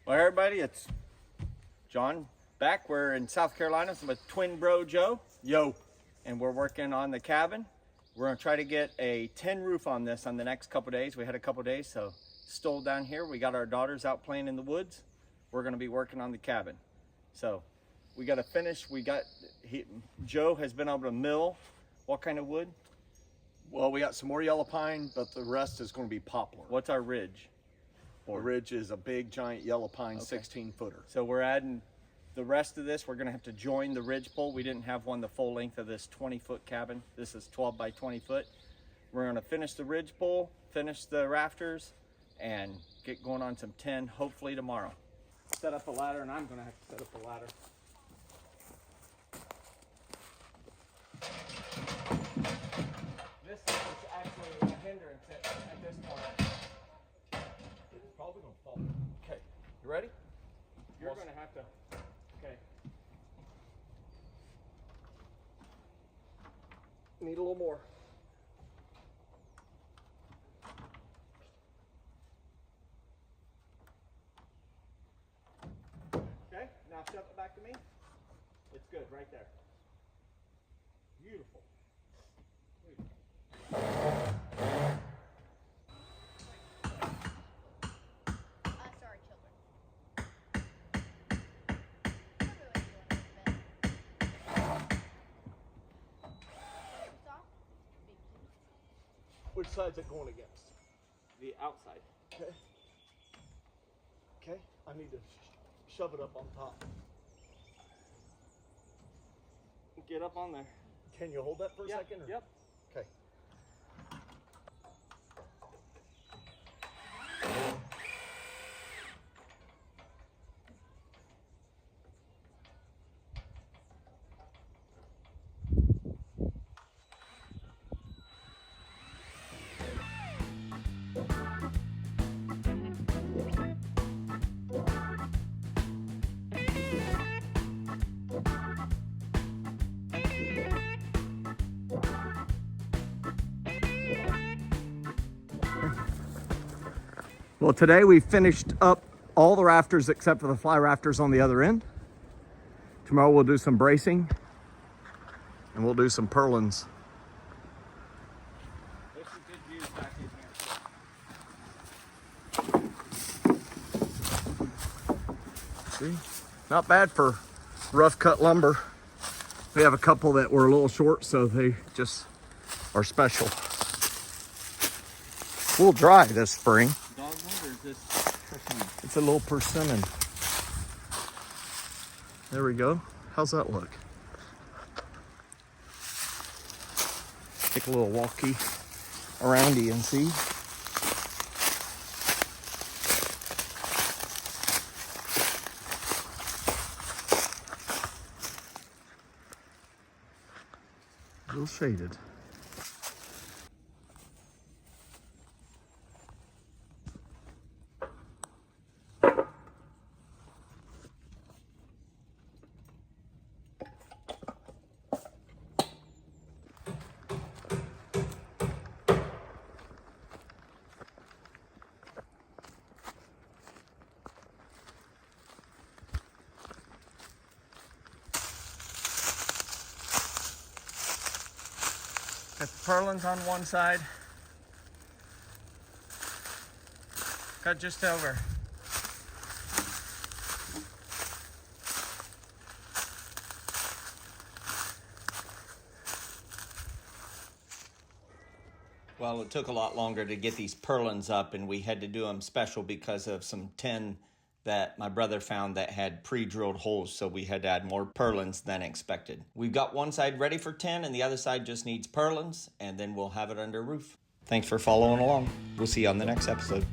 Well, everybody, it's John back. We're in South Carolina with twin bro Joe. Yo. And we're working on the cabin. We're gonna try to get a tin roof on this on the next couple days. We had a couple days, so still down here. We got our daughters out playing in the woods. We're gonna be working on the cabin. So we gotta finish. Joe has been able to mill what kind of wood? Well, we got some more yellow pine, but the rest is going to be poplar. What's our ridge? The ridge is a big, giant yellow pine, Okay. 16-footer. So we're adding the rest of this. We're gonna have to join the ridge pole. We didn't have one the full length of this 20-foot cabin. This is 12 by 20 foot. We're gonna finish the ridge pole, finish the rafters, and get going on some tin, hopefully tomorrow. Set up a ladder, and I'm gonna have to set up a ladder. This is actually a hindrance at this point. It's probably going to fall. Okay, you ready? You're gonna have to, okay. Need a little more. Okay, now shove it back to me. It's good, right there. Beautiful. Sorry, children. Don't really do anything. Soft? Big cute. Which side's it going against? The outside. Okay. Okay, I need to shove it up on top. Get up on there. Can you hold that for a second? Or? Yep. Okay. Well, today we finished up all the rafters except for the fly rafters on the other end. Tomorrow we'll do some bracing and we'll do some purlins. There's some good views back in here. See, not bad for rough cut lumber. We have a couple that were a little short, so they just are special. We'll dry this spring. Or is this persimmon? It's a little persimmon. There we go. How's that look? Take a little walkie aroundy and see. A little shaded. Got the purlins on one side. Cut just over. Well, it took a lot longer to get these purlins up, and we had to do them special because of some tin that my brother found that had pre-drilled holes, so we had to add more purlins than expected. We've got one side ready for tin, and the other side just needs purlins, and then we'll have it under roof. Thanks for following along. We'll see you on the next episode.